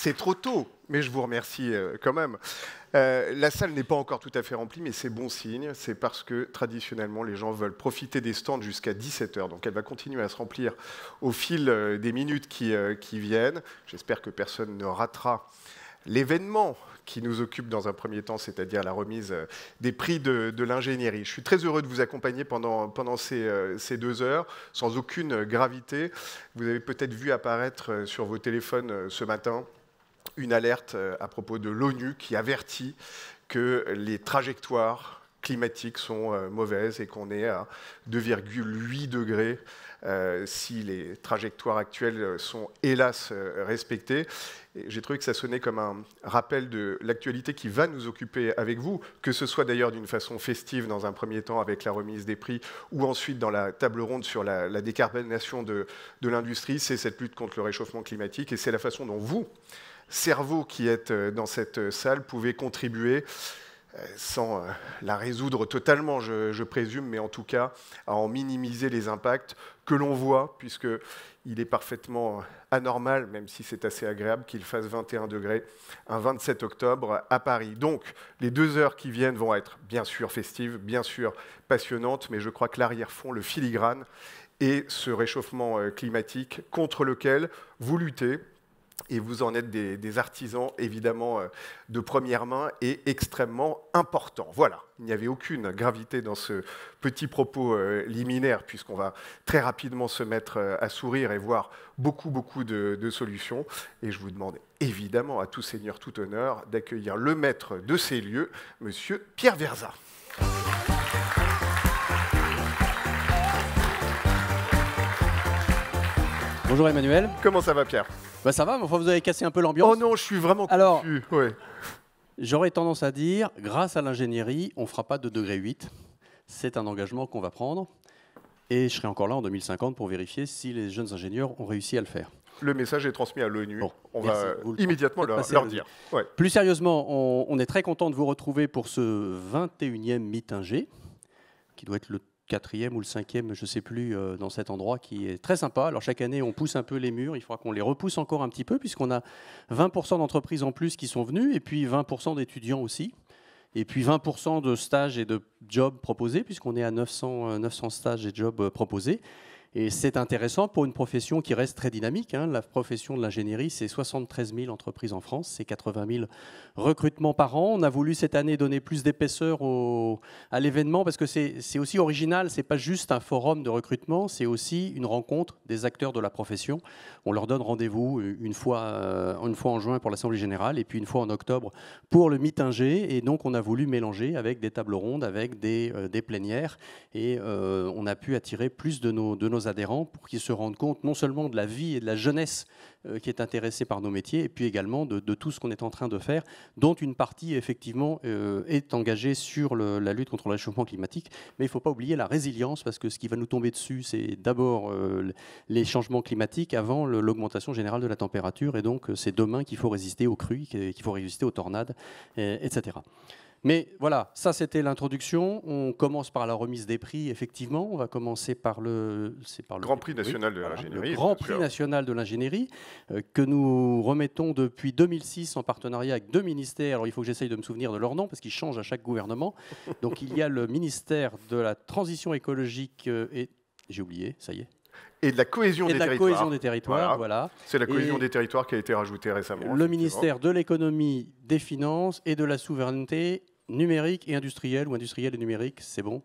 C'est trop tôt, mais je vous remercie quand même. La salle n'est pas encore tout à fait remplie, mais c'est bon signe. C'est parce que traditionnellement, les gens veulent profiter des stands jusqu'à 17 h. Donc elle va continuer à se remplir au fil des minutes qui viennent. J'espère que personne ne ratera l'événement qui nous occupe dans un premier temps, c'est-à-dire la remise des prix de l'ingénierie. Je suis très heureux de vous accompagner pendant ces 2 heures, sans aucune gravité. Vous avez peut-être vu apparaître sur vos téléphones ce matin une alerte à propos de l'ONU qui avertit que les trajectoires climatiques sont mauvaises et qu'on est à 2,8 degrés si les trajectoires actuelles sont hélas respectées. J'ai trouvé que ça sonnait comme un rappel de l'actualité qui va nous occuper avec vous, que ce soit d'ailleurs d'une façon festive dans un premier temps avec la remise des prix ou ensuite dans la table ronde sur la décarbonation de l'industrie. C'est cette lutte contre le réchauffement climatique et c'est la façon dont vous, cerveau qui êtes dans cette salle, pouvez contribuer sans la résoudre totalement, je présume, mais en tout cas à en minimiser les impacts que l'on voit, puisqu'il est parfaitement anormal, même si c'est assez agréable, qu'il fasse 21 degrés un 27 octobre à Paris. Donc, les 2 heures qui viennent vont être bien sûr festives, bien sûr passionnantes, mais je crois que l'arrière-fond, le filigrane, est ce réchauffement climatique contre lequel vous luttez. Et vous en êtes des artisans, évidemment, de première main et extrêmement importants. Voilà, il n'y avait aucune gravité dans ce petit propos liminaire, puisqu'on va très rapidement se mettre à sourire et voir beaucoup de solutions. Et je vous demande évidemment, à tout seigneur, tout honneur, d'accueillir le maître de ces lieux, Monsieur Pierre Verza. Bonjour Emmanuel. Comment ça va, Pierre ? Bah ça va, mais enfin, vous avez cassé un peu l'ambiance. Oh non, je suis vraiment confus. Alors, ouais. J'aurais tendance à dire, grâce à l'ingénierie, on ne fera pas de degré 8. C'est un engagement qu'on va prendre. Et je serai encore là en 2050 pour vérifier si les jeunes ingénieurs ont réussi à le faire. Le message est transmis à l'ONU. Bon, on merci. va immédiatement leur dire. Ouais. Plus sérieusement, on est très content de vous retrouver pour ce 21e Meet Ingé, qui doit être le 4e ou le 5e, je ne sais plus, dans cet endroit qui est très sympa. Alors chaque année, on pousse un peu les murs. Il faudra qu'on les repousse encore un petit peu, puisqu'on a 20% d'entreprises en plus qui sont venues, et puis 20% d'étudiants aussi. Et puis 20% de stages et de jobs proposés, puisqu'on est à 900 stages et jobs proposés. Et c'est intéressant pour une profession qui reste très dynamique. La profession de l'ingénierie, c'est 73 000 entreprises en France, c'est 80 000 recrutements par an. On a voulu cette année donner plus d'épaisseur à l'événement parce que c'est aussi original. Ce n'est pas juste un forum de recrutement, c'est aussi une rencontre des acteurs de la profession. On leur donne rendez-vous une fois en juin pour l'Assemblée Générale et puis une fois en octobre pour le Meet Ingé. Et donc on a voulu mélanger avec des tables rondes, avec des plénières. Et on a pu attirer plus de nos adhérents pour qu'ils se rendent compte non seulement de la vie et de la jeunesse qui est intéressée par nos métiers, et puis également de tout ce qu'on est en train de faire, dont une partie effectivement est engagée sur la lutte contre le réchauffement climatique. Mais il ne faut pas oublier la résilience, parce que ce qui va nous tomber dessus, c'est d'abord les changements climatiques avant l'augmentation générale de la température, et donc c'est demain qu'il faut résister aux crues, qu'il faut résister aux tornades, etc. Mais voilà, ça c'était l'introduction. On commence par la remise des prix, effectivement. On va commencer par le Grand Prix national de l'ingénierie. Le Grand Prix national de l'ingénierie que nous remettons depuis 2006 en partenariat avec 2 ministères. Alors il faut que j'essaye de me souvenir de leur nom parce qu'ils changent à chaque gouvernement. Donc il y a le ministère de la Transition écologique et... J'ai oublié, ça y est. Et de la cohésion des territoires. Voilà. C'est la cohésion des territoires qui a été rajoutée récemment. Le ministère de l'économie, des finances et de la souveraineté numérique et industrielle, ou industrielle et numérique, c'est bon.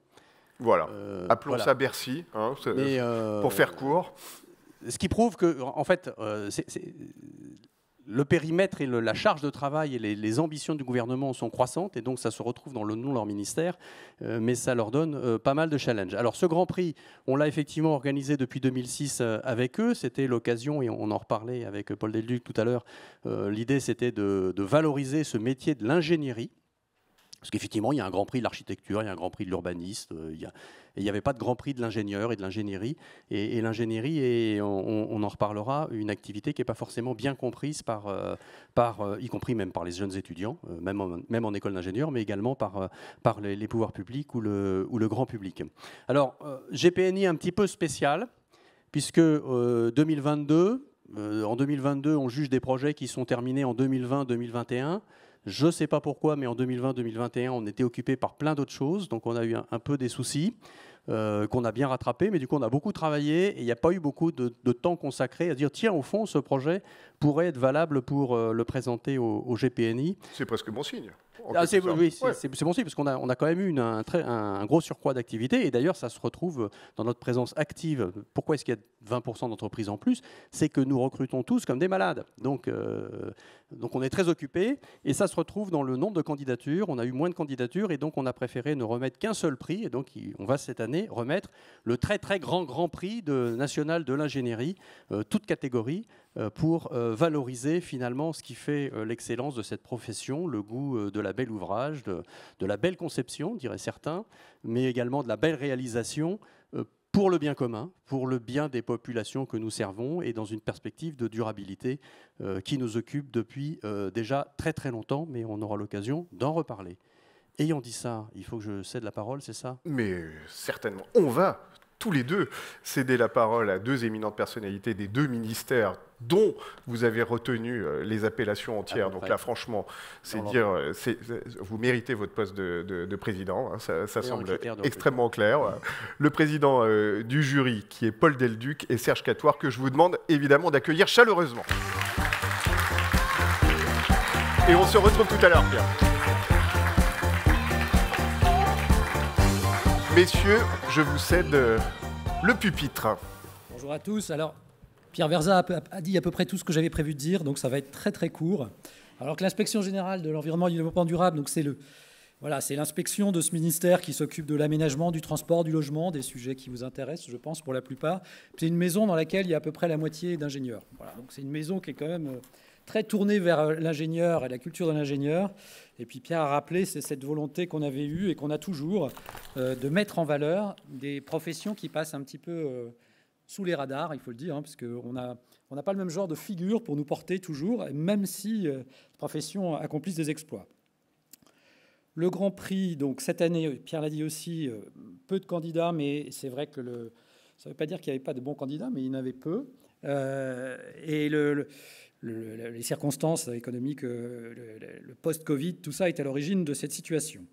Voilà. Appelons ça Bercy, pour faire court. Ce qui prouve que, en fait, le périmètre et la charge de travail et les ambitions du gouvernement sont croissantes, et donc ça se retrouve dans le nom de leur ministère, mais ça leur donne pas mal de challenges. Alors ce Grand Prix, on l'a effectivement organisé depuis 2006 avec eux. C'était l'occasion, et on en reparlait avec Paul Delduc tout à l'heure, l'idée c'était de valoriser ce métier de l'ingénierie. Parce qu'effectivement, il y a un grand prix de l'architecture, il y a un grand prix de l'urbaniste, il n'y avait pas de grand prix de l'ingénieur et de l'ingénierie. Et l'ingénierie est, on en reparlera, une activité qui n'est pas forcément bien comprise y compris même par les jeunes étudiants, même en école d'ingénieur, mais également par les pouvoirs publics ou le grand public. Alors, GPNI un petit peu spécial, puisque 2022, En 2022, on juge des projets qui sont terminés en 2020-2021. Je ne sais pas pourquoi, mais en 2020-2021, on était occupé par plein d'autres choses. Donc on a eu un peu des soucis qu'on a bien rattrapés. Mais du coup, on a beaucoup travaillé et il n'y a pas eu beaucoup de temps consacré à dire tiens, au fond, ce projet pourrait être valable pour le présenter au GPNI. C'est presque bon signe. C'est bon signe, parce qu'on a quand même eu un gros surcroît d'activité. Et d'ailleurs, ça se retrouve dans notre présence active. Pourquoi est-ce qu'il y a 20% d'entreprises en plus? C'est que nous recrutons tous comme des malades. Donc on est très occupés. Et ça se retrouve dans le nombre de candidatures. On a eu moins de candidatures. Et donc, on a préféré ne remettre qu'un seul prix. Et donc, on va cette année remettre le très, très grand prix national de l'ingénierie, toute catégorie, pour valoriser finalement ce qui fait l'excellence de cette profession, le goût de la belle ouvrage, de la belle conception, diraient certains, mais également de la belle réalisation pour le bien commun, pour le bien des populations que nous servons et dans une perspective de durabilité qui nous occupe depuis déjà très très longtemps, mais on aura l'occasion d'en reparler. Ayant dit ça, il faut que je cède la parole, c'est ça? Mais certainement, on va tous les deux céder la parole à deux éminentes personnalités des deux ministères dont vous avez retenu les appellations entières. Donc là, franchement, c'est dire, vous méritez votre poste de président. Hein, ça semble extrêmement clair. Le président du jury, qui est Paul Delduc, et Serge Catoire, que je vous demande évidemment d'accueillir chaleureusement. Et on se retrouve tout à l'heure, Pierre. Messieurs, je vous cède le pupitre. Bonjour à tous. Alors, Pierre Verza a dit à peu près tout ce que j'avais prévu de dire, donc ça va être très très court. Alors que l'Inspection générale de l'environnement et du développement durable, donc c'est l'inspection de ce ministère qui s'occupe de l'aménagement, du transport, du logement, des sujets qui vous intéressent, je pense, pour la plupart. C'est une maison dans laquelle il y a à peu près la moitié d'ingénieurs. Voilà, donc c'est une maison qui est quand même très tournée vers l'ingénieur et la culture de l'ingénieur. Et puis Pierre a rappelé, c'est cette volonté qu'on avait eue et qu'on a toujours de mettre en valeur des professions qui passent un petit peu sous les radars, il faut le dire, hein, parce qu'on n'a pas le même genre de figure pour nous porter toujours, même si les professions accomplissent des exploits. Le Grand Prix, donc cette année, Pierre l'a dit aussi, peu de candidats, mais c'est vrai que ça ne veut pas dire qu'il n'y avait pas de bons candidats, mais il y en avait peu. Et les circonstances économiques, le post-Covid, tout ça est à l'origine de cette situation.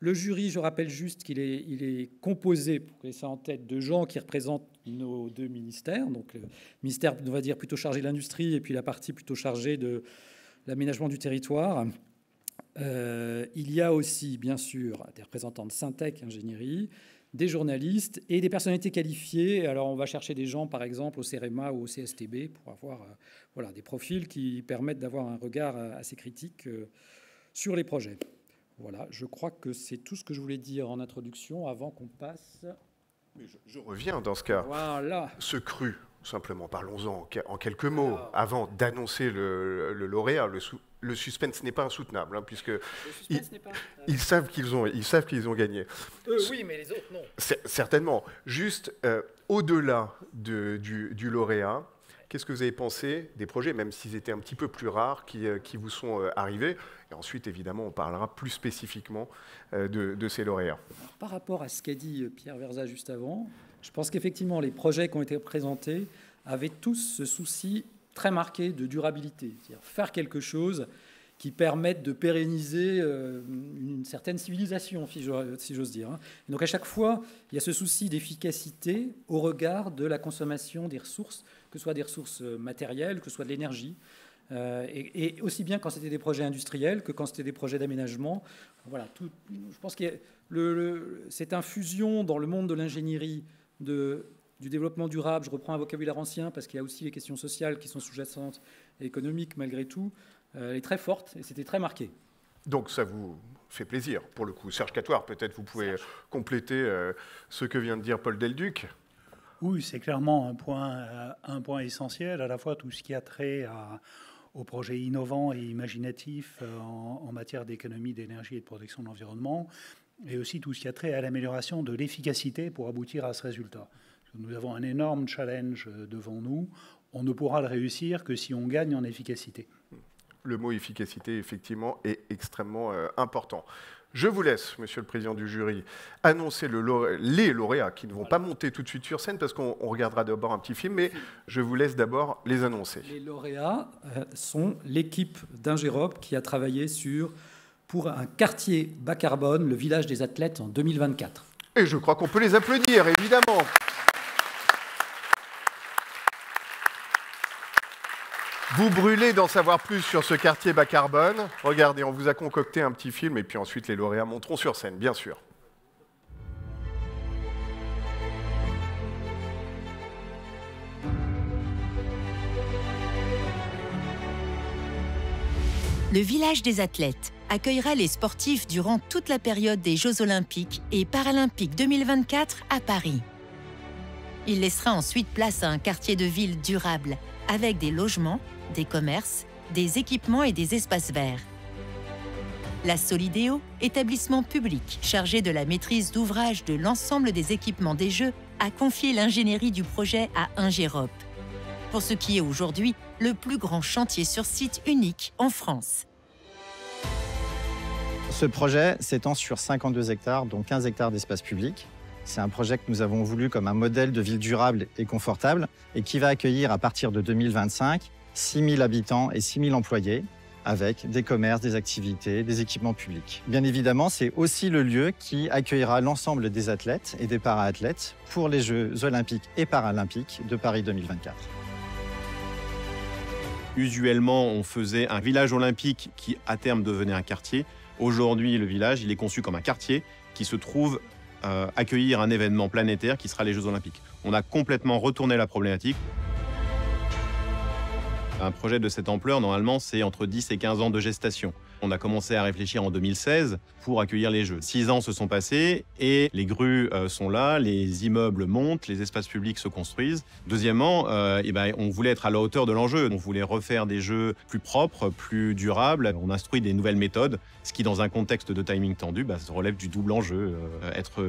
Le jury, je rappelle juste qu'il est composé, pour laisser ça en tête, de gens qui représentent nos deux ministères. Donc le ministère, on va dire, plutôt chargé de l'industrie et puis la partie plutôt chargée de l'aménagement du territoire. Il y a aussi, bien sûr, des représentants de Syntec Ingénierie, des journalistes et des personnalités qualifiées. Alors, on va chercher des gens, par exemple, au CEREMA ou au CSTB pour avoir des profils qui permettent d'avoir un regard assez critique sur les projets. Voilà, je crois que c'est tout ce que je voulais dire en introduction avant qu'on passe... Mais je reviens dans ce cas. Voilà. Ce cru, simplement, parlons-en en quelques mots, avant d'annoncer le lauréat. Le suspense n'est pas insoutenable, hein, puisque ils savent qu'ils ont gagné. Oui, mais les autres, non. Certainement. Juste, au-delà du lauréat, qu'est-ce que vous avez pensé des projets, même s'ils étaient un petit peu plus rares, qui vous sont arrivés? Et ensuite, évidemment, on parlera plus spécifiquement de ces lauréats. Alors, par rapport à ce qu'a dit Pierre Verza juste avant, je pense qu'effectivement, les projets qui ont été présentés avaient tous ce souci très marqué de durabilité, c'est-à-dire faire quelque chose qui permette de pérenniser une certaine civilisation, si j'ose dire. Et donc à chaque fois, il y a ce souci d'efficacité au regard de la consommation des ressources, que ce soit des ressources matérielles, que ce soit de l'énergie, et aussi bien quand c'était des projets industriels que quand c'était des projets d'aménagement. Voilà, je pense qu'il y a cette infusion dans le monde de l'ingénierie du développement durable, je reprends un vocabulaire ancien parce qu'il y a aussi les questions sociales qui sont sous-jacentes et économiques malgré tout, elle est très forte et c'était très marqué. Donc ça vous fait plaisir pour le coup. Serge Catoire, peut-être vous pouvez compléter ce que vient de dire Paul Delduc. Oui, c'est clairement un point essentiel, à la fois tout ce qui a trait aux projets innovants et imaginatifs en matière d'économie, d'énergie et de protection de l'environnement, et aussi tout ce qui a trait à l'amélioration de l'efficacité pour aboutir à ce résultat. Nous avons un énorme challenge devant nous. On ne pourra le réussir que si on gagne en efficacité. Le mot efficacité, effectivement, est extrêmement important. Je vous laisse, monsieur le président du jury, annoncer les lauréats qui ne vont pas monter tout de suite sur scène parce qu'on regardera d'abord un petit film, mais je vous laisse d'abord les annoncer. Les lauréats sont l'équipe d'Ingérop qui a travaillé pour un quartier bas carbone, le village des athlètes en 2024. Et je crois qu'on peut les applaudir, évidemment. Vous brûlez d'en savoir plus sur ce quartier bas carbone. Regardez, on vous a concocté un petit film et puis ensuite les lauréats monteront sur scène, bien sûr. Le village des athlètes accueillera les sportifs durant toute la période des Jeux olympiques et paralympiques 2024 à Paris. Il laissera ensuite place à un quartier de ville durable avec des logements, des commerces, des équipements et des espaces verts. La Solidéo, établissement public chargé de la maîtrise d'ouvrage de l'ensemble des équipements des Jeux, a confié l'ingénierie du projet à Ingérop, pour ce qui est aujourd'hui le plus grand chantier sur site unique en France. Ce projet s'étend sur 52 hectares, dont 15 hectares d'espace public. C'est un projet que nous avons voulu comme un modèle de ville durable et confortable et qui va accueillir à partir de 2025 6 000 habitants et 6 000 employés avec des commerces, des activités, des équipements publics. Bien évidemment, c'est aussi le lieu qui accueillera l'ensemble des athlètes et des para-athlètes pour les Jeux olympiques et paralympiques de Paris 2024. Usuellement, on faisait un village olympique qui, à terme, devenait un quartier. Aujourd'hui, le village, il est conçu comme un quartier qui se trouve accueillir un événement planétaire qui sera les Jeux olympiques. On a complètement retourné la problématique. Un projet de cette ampleur, normalement, c'est entre 10 et 15 ans de gestation. On a commencé à réfléchir en 2016 pour accueillir les Jeux. 6 ans se sont passés et les grues sont là, les immeubles montent, les espaces publics se construisent. Deuxièmement, on voulait être à la hauteur de l'enjeu. On voulait refaire des Jeux plus propres, plus durables. On instruit des nouvelles méthodes, ce qui, dans un contexte de timing tendu, se relève du double enjeu, être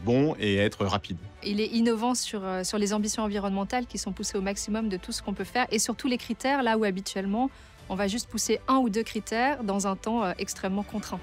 bon et être rapide. Il est innovant sur les ambitions environnementales qui sont poussées au maximum de tout ce qu'on peut faire et surtout les critères, là où habituellement, on va juste pousser 1 ou 2 critères dans un temps extrêmement contraint.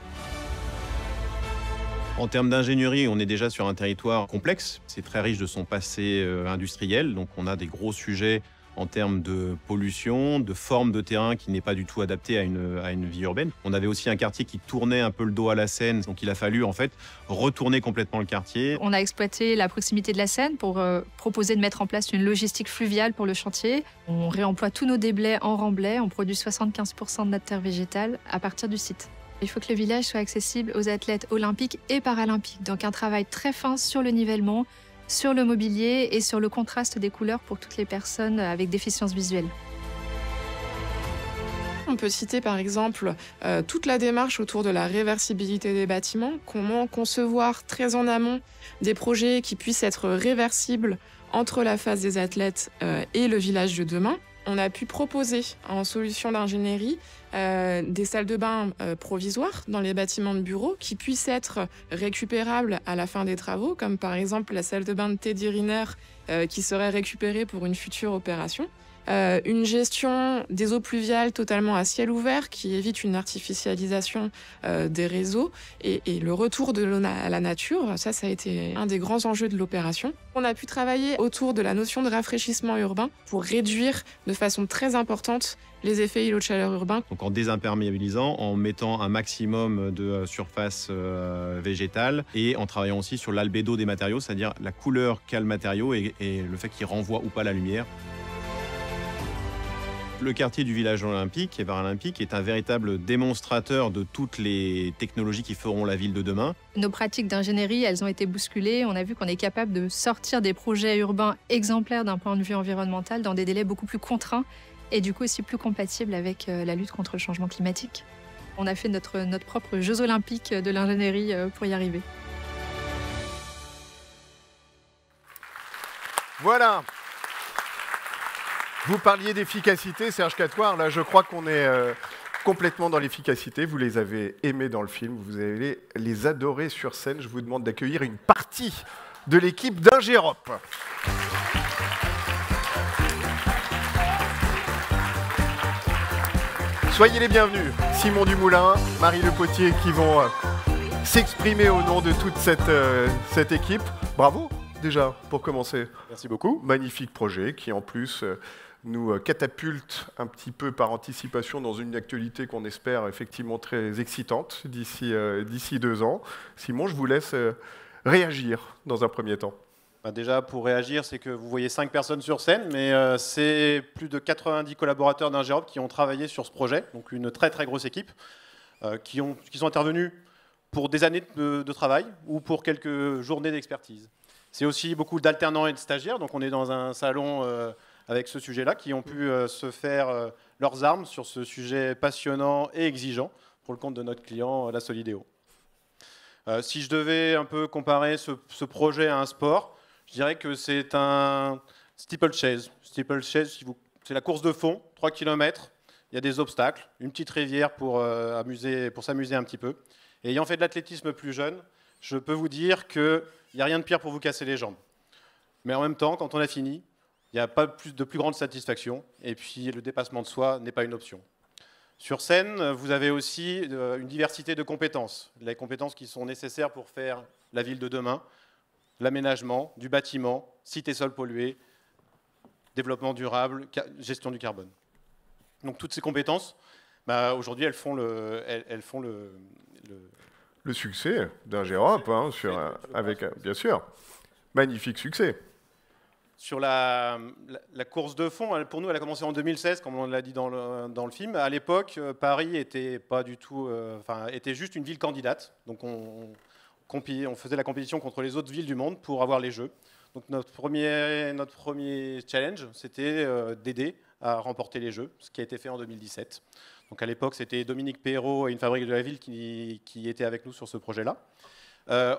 En termes d'ingénierie, on est déjà sur un territoire complexe. C'est très riche de son passé industriel. Donc on a des gros sujets en termes de pollution, de forme de terrain qui n'est pas du tout adaptée à une vie urbaine. On avait aussi un quartier qui tournait un peu le dos à la Seine, donc il a fallu en fait retourner complètement le quartier. On a exploité la proximité de la Seine pour proposer de mettre en place une logistique fluviale pour le chantier. On réemploie tous nos déblais en remblais, on produit 75% de notre terre végétale à partir du site. Il faut que le village soit accessible aux athlètes olympiques et paralympiques, donc un travail très fin sur le nivellement, sur le mobilier et sur le contraste des couleurs pour toutes les personnes avec déficience visuelle. On peut citer par exemple toute la démarche autour de la réversibilité des bâtiments, comment concevoir très en amont des projets qui puissent être réversibles entre la phase des athlètes et le village de demain. On a pu proposer en solution d'ingénierie des salles de bain provisoires dans les bâtiments de bureaux qui puissent être récupérables à la fin des travaux, comme par exemple la salle de bain de Teddy Riner qui serait récupérée pour une future opération. Une gestion des eaux pluviales totalement à ciel ouvert qui évite une artificialisation des réseaux et le retour de l'eau à la nature. Ça a été un des grands enjeux de l'opération. On a pu travailler autour de la notion de rafraîchissement urbain pour réduire de façon très importante les effets îlots de chaleur urbains. Donc en désimperméabilisant, en mettant un maximum de surface végétale et en travaillant aussi sur l'albédo des matériaux, c'est-à-dire la couleur qu'a le matériau et le fait qu'il renvoie ou pas la lumière. Le quartier du village olympique et paralympique est un véritable démonstrateur de toutes les technologies qui feront la ville de demain. Nos pratiques d'ingénierie, elles ont été bousculées. On a vu qu'on est capable de sortir des projets urbains exemplaires d'un point de vue environnemental dans des délais beaucoup plus contraints et du coup aussi plus compatibles avec la lutte contre le changement climatique. On a fait notre propre Jeux olympiques de l'ingénierie pour y arriver. Voilà. Vous parliez d'efficacité, Serge Catoire. Là, je crois qu'on est complètement dans l'efficacité. Vous les avez aimés dans le film, vous allez les adorer sur scène. Je vous demande d'accueillir une partie de l'équipe d'Ingérop. Soyez les bienvenus. Simon Dumoulin, Marie Le Potier qui vont s'exprimer au nom de toute cette équipe. Bravo déjà pour commencer. Merci beaucoup. Magnifique projet qui en plus nous catapulte un petit peu par anticipation dans une actualité qu'on espère effectivement très excitante d'ici 2 ans. Simon, je vous laisse réagir dans un premier temps. Déjà, pour réagir, c'est que vous voyez 5 personnes sur scène, mais c'est plus de 90 collaborateurs d'Ingerop qui ont travaillé sur ce projet, donc une très très grosse équipe, qui sont intervenus pour des années de travail ou pour quelques journées d'expertise. C'est aussi beaucoup d'alternants et de stagiaires, donc on est dans un salon avec ce sujet-là, qui ont pu se faire leurs armes sur ce sujet passionnant et exigeant pour le compte de notre client, la Solideo. Si je devais un peu comparer ce projet à un sport, je dirais que c'est un steeplechase. Steeplechase, c'est la course de fond, 3 km. Il y a des obstacles, une petite rivière pour s'amuser un petit peu. Et ayant fait de l'athlétisme plus jeune, je peux vous dire qu'il n'y a rien de pire pour vous casser les jambes. Mais en même temps, quand on a fini, il n'y a pas de plus grande satisfaction. Et puis le dépassement de soi n'est pas une option. Sur scène, vous avez aussi une diversité de compétences. Les compétences qui sont nécessaires pour faire la ville de demain. L'aménagement du bâtiment, cité sol pollué, développement durable, gestion du carbone. Donc toutes ces compétences, aujourd'hui, elles font le succès d'Ingerop, hein, avec bien sûr, magnifique succès. Sur la course de fond, pour nous, elle a commencé en 2016, comme on l'a dit dans le film. À l'époque, Paris était pas du tout, était juste une ville candidate. Donc on faisait la compétition contre les autres villes du monde pour avoir les Jeux. Donc notre premier challenge, c'était d'aider à remporter les Jeux, ce qui a été fait en 2017. Donc à l'époque, c'était Dominique Perrault et une fabrique de la ville qui étaient avec nous sur ce projet-là.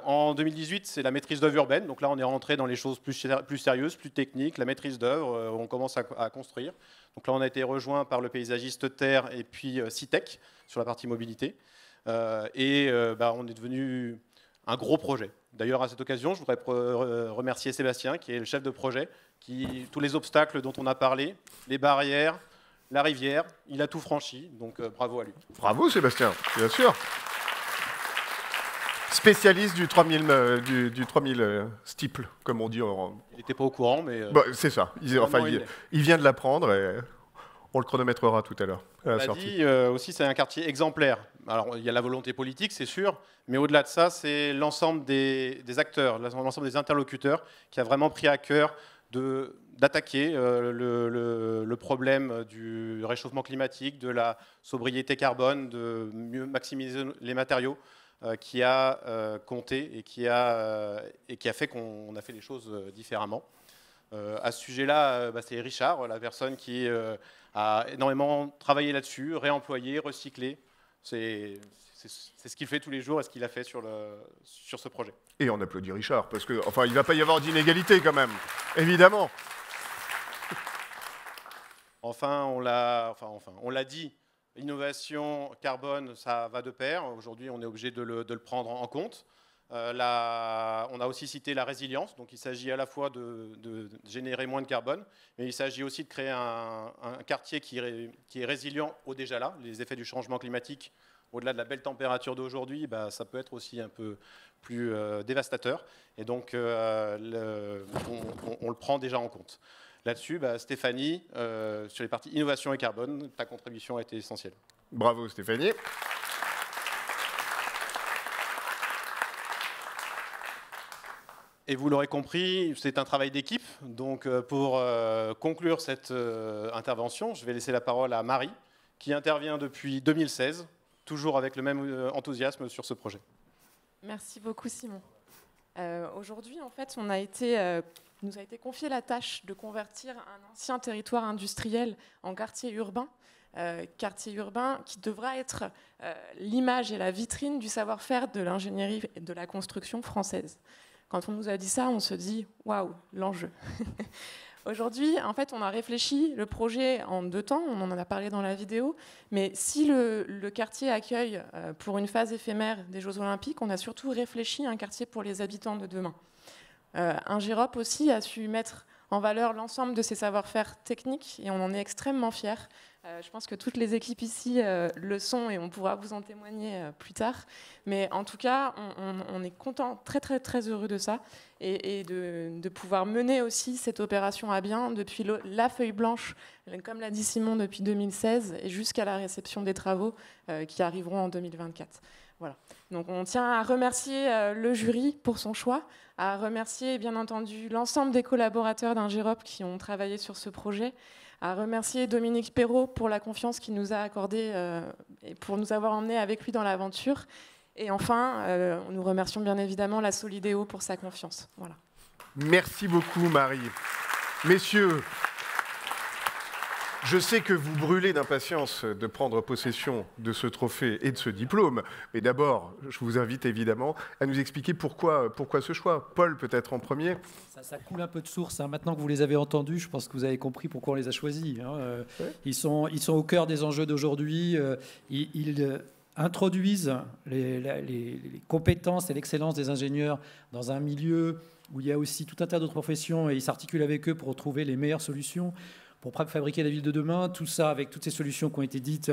En 2018, c'est la maîtrise d'œuvre urbaine. Donc là, on est rentré dans les choses plus sérieuses, plus techniques. La maîtrise d'œuvre, on commence à construire. Donc là, on a été rejoint par le paysagiste Terre et puis Citec sur la partie mobilité. On est devenu un gros projet. D'ailleurs, à cette occasion, je voudrais remercier Sébastien, qui est le chef de projet, tous les obstacles dont on a parlé, les barrières, la rivière, il a tout franchi, donc bravo à lui. Bravo Sébastien, bien sûr. Spécialiste du 3000 steeple, comme on dit. Il n'était pas au courant, mais... c'est ça, il vient de l'apprendre et on le chronométrera tout à l'heure. On l'a dit, aussi, c'est un quartier exemplaire. Alors, il y a la volonté politique, c'est sûr, mais au-delà de ça, c'est l'ensemble des acteurs, l'ensemble des interlocuteurs qui a vraiment pris à cœur d'attaquer le problème du réchauffement climatique, de la sobriété carbone, de mieux maximiser les matériaux, qui a compté et qui a fait qu'on a fait les choses différemment. À ce sujet-là, c'est Richard, la personne qui a énormément travaillé là-dessus, réemployé, recyclé. C'est ce qu'il fait tous les jours et ce qu'il a fait sur ce projet. Et on applaudit Richard, parce qu'il ne va pas y avoir d'inégalité quand même, évidemment. On l'a dit, innovation, carbone, ça va de pair. Aujourd'hui, on est obligé de le prendre en compte. On a aussi cité la résilience, donc il s'agit à la fois de générer moins de carbone, mais il s'agit aussi de créer un quartier qui est résilient au déjà là. Les effets du changement climatique, au-delà de la belle température d'aujourd'hui, ça peut être aussi un peu plus dévastateur. Et donc, on le prend déjà en compte. Là-dessus, Stéphanie, sur les parties innovation et carbone, ta contribution a été essentielle. Bravo Stéphanie. Et vous l'aurez compris, c'est un travail d'équipe. Donc, pour conclure cette intervention, je vais laisser la parole à Marie, qui intervient depuis 2016, toujours avec le même enthousiasme sur ce projet. Merci beaucoup, Simon. Aujourd'hui, en fait, nous a été confié la tâche de convertir un ancien territoire industriel en quartier urbain qui devra être l'image et la vitrine du savoir-faire de l'ingénierie et de la construction française. Quand on nous a dit ça, on se dit « waouh, l'enjeu ». Aujourd'hui, en fait, on a réfléchi le projet en 2 temps, on en a parlé dans la vidéo, mais si le quartier accueille pour une phase éphémère des Jeux Olympiques, on a surtout réfléchi à un quartier pour les habitants de demain. Ingerop aussi a su mettre en valeur l'ensemble de ses savoir-faire techniques et on en est extrêmement fiers. Je pense que toutes les équipes ici le sont et on pourra vous en témoigner plus tard. Mais en tout cas, on est content, très très très heureux de ça et de pouvoir mener aussi cette opération à bien depuis la feuille blanche, comme l'a dit Simon, depuis 2016 et jusqu'à la réception des travaux qui arriveront en 2024. Voilà. Donc on tient à remercier le jury pour son choix, à remercier bien entendu l'ensemble des collaborateurs d'Ingérop qui ont travaillé sur ce projet, à remercier Dominique Perrault pour la confiance qu'il nous a accordée et pour nous avoir emmenés avec lui dans l'aventure. Et enfin, nous remercions bien évidemment la Solidéo pour sa confiance. Voilà. Merci beaucoup, Marie. Messieurs, je sais que vous brûlez d'impatience de prendre possession de ce trophée et de ce diplôme. Mais d'abord, je vous invite évidemment à nous expliquer pourquoi ce choix. Paul, peut-être en premier. Ça coule un peu de source. Maintenant que vous les avez entendus, je pense que vous avez compris pourquoi on les a choisis. Ils sont au cœur des enjeux d'aujourd'hui. Ils introduisent les compétences et l'excellence des ingénieurs dans un milieu où il y a aussi tout un tas d'autres professions et ils s'articulent avec eux pour trouver les meilleures solutions pour fabriquer la ville de demain, tout ça avec toutes ces solutions qui ont été dites,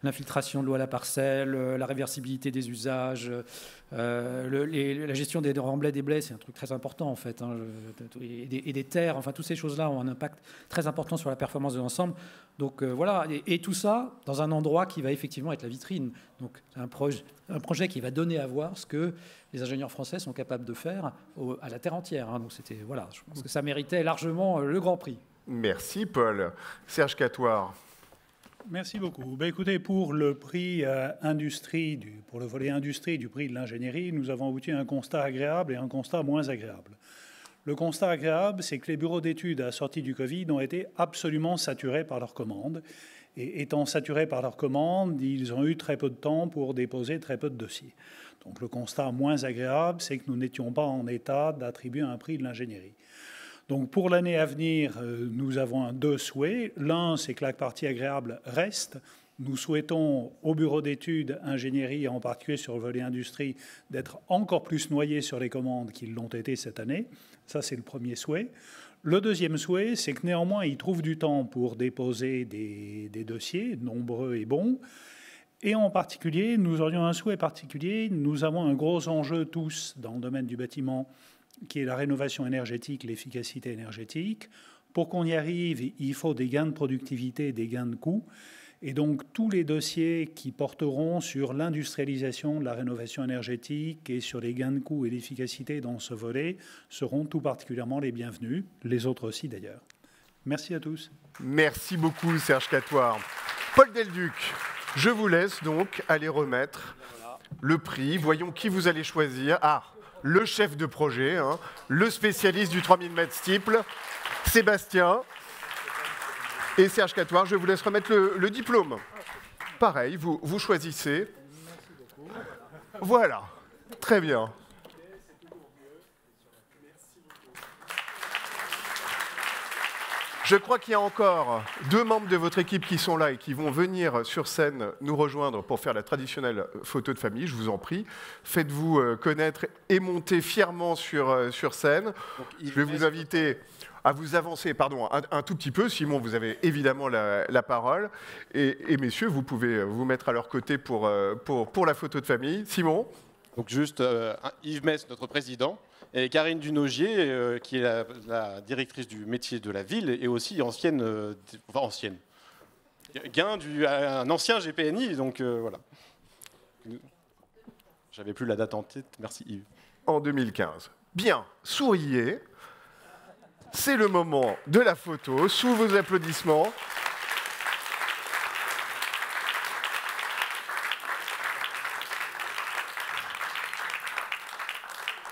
l'infiltration de l'eau à la parcelle, la réversibilité des usages, la gestion des remblais, des blés, c'est un truc très important en fait, et des terres, enfin toutes ces choses-là ont un impact très important sur la performance de l'ensemble. Donc voilà, et tout ça dans un endroit qui va effectivement être la vitrine. Donc c'est un projet qui va donner à voir ce que les ingénieurs français sont capables de faire à la terre entière. Donc c'était, voilà, je pense que ça méritait largement le Grand Prix. Merci Paul. Serge Catoire. Merci beaucoup. Écoutez, pour le prix industrie, pour le volet industrie du prix de l'ingénierie, nous avons abouti à un constat agréable et un constat moins agréable. Le constat agréable, c'est que les bureaux d'études assortis du Covid ont été absolument saturés par leurs commandes. Et étant saturés par leurs commandes, ils ont eu très peu de temps pour déposer très peu de dossiers. Donc le constat moins agréable, c'est que nous n'étions pas en état d'attribuer un prix de l'ingénierie. Donc pour l'année à venir, nous avons deux souhaits. L'un, c'est que la partie agréable reste. Nous souhaitons au bureau d'études ingénierie, en particulier sur le volet industrie, d'être encore plus noyés sur les commandes qu'ils l'ont été cette année. Ça, c'est le premier souhait. Le deuxième souhait, c'est que néanmoins, ils trouvent du temps pour déposer des dossiers nombreux et bons. Et en particulier, nous aurions un souhait particulier. Nous avons un gros enjeu tous dans le domaine du bâtiment, qui est la rénovation énergétique, l'efficacité énergétique. Pour qu'on y arrive, il faut des gains de productivité, des gains de coûts. Et donc, tous les dossiers qui porteront sur l'industrialisation de la rénovation énergétique et sur les gains de coûts et l'efficacité dans ce volet seront tout particulièrement les bienvenus, les autres aussi d'ailleurs. Merci à tous. Merci beaucoup, Serge Catoire. Paul Delduc, je vous laisse donc aller remettre le prix. Voyons qui vous allez choisir. Le chef de projet, le spécialiste du 3000 mètres steeple, Sébastien et Serge Catoire. Je vous laisse remettre le diplôme. Pareil, vous choisissez. Voilà, très bien. Je crois qu'il y a encore deux membres de votre équipe qui sont là et qui vont venir sur scène nous rejoindre pour faire la traditionnelle photo de famille. Je vous en prie, faites-vous connaître et montez fièrement sur scène. Je vais vous inviter à vous avancer un tout petit peu. Simon, vous avez évidemment la parole. Et messieurs, vous pouvez vous mettre à leur côté pour la photo de famille. Simon. Donc juste Yves Metz, notre président. Et Karine Dunogier, qui est la directrice du métier de la ville et aussi ancienne, un ancien GPNI, donc voilà. J'avais plus la date en tête, merci Yves. En 2015. Bien, souriez. C'est le moment de la photo, sous vos applaudissements.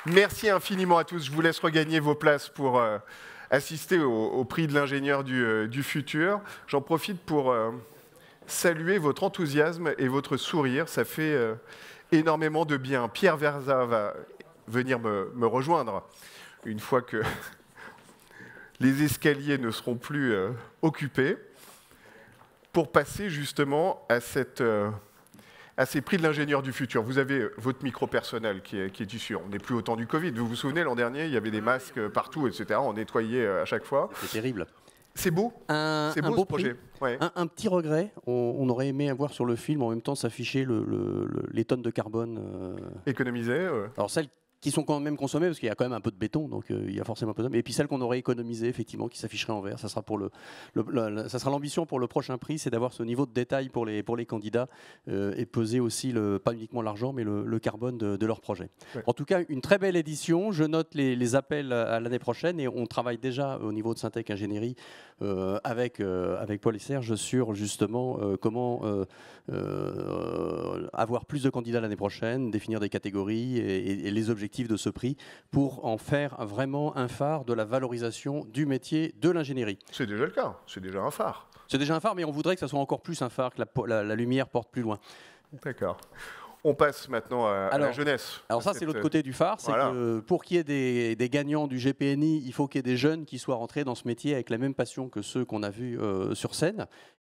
Merci infiniment à tous. Je vous laisse regagner vos places pour assister au prix de l'ingénieur du futur. J'en profite pour saluer votre enthousiasme et votre sourire. Ça fait énormément de bien. Pierre Verza va venir me rejoindre une fois que les escaliers ne seront plus occupés pour passer justement à ces prix de l'ingénieur du futur. Vous avez votre micro personnel qui est issu. On n'est plus au temps du Covid. Vous vous souvenez, l'an dernier, il y avait des masques partout, etc. On nettoyait à chaque fois. C'est terrible. C'est beau. C'est beau, ce projet. Ouais. Un petit regret, on aurait aimé avoir sur le film en même temps s'afficher les tonnes de carbone économisées. Alors celles qui sont quand même consommées, parce qu'il y a quand même un peu de béton, donc il y a forcément un peu de... Et puis celles qu'on aurait économisées, effectivement, qui s'afficheraient en vert, ça sera ça sera l'ambition pour le prochain prix, c'est d'avoir ce niveau de détail pour les candidats et peser aussi pas uniquement l'argent, mais le carbone de leur projet. Ouais. En tout cas, une très belle édition. Je note les appels à l'année prochaine et on travaille déjà au niveau de Syntec Ingénierie avec Paul et Serge sur justement comment avoir plus de candidats l'année prochaine, définir des catégories et les objectifs de ce prix pour en faire vraiment un phare de la valorisation du métier de l'ingénierie. C'est déjà le cas, c'est déjà un phare. C'est déjà un phare, mais on voudrait que ça soit encore plus un phare, que la lumière porte plus loin. D'accord. On passe maintenant à la jeunesse. Alors ça, c'est l'autre côté du phare. C'est que pour qu'il y ait des gagnants du GPNI, il faut qu'il y ait des jeunes qui soient rentrés dans ce métier avec la même passion que ceux qu'on a vus sur scène.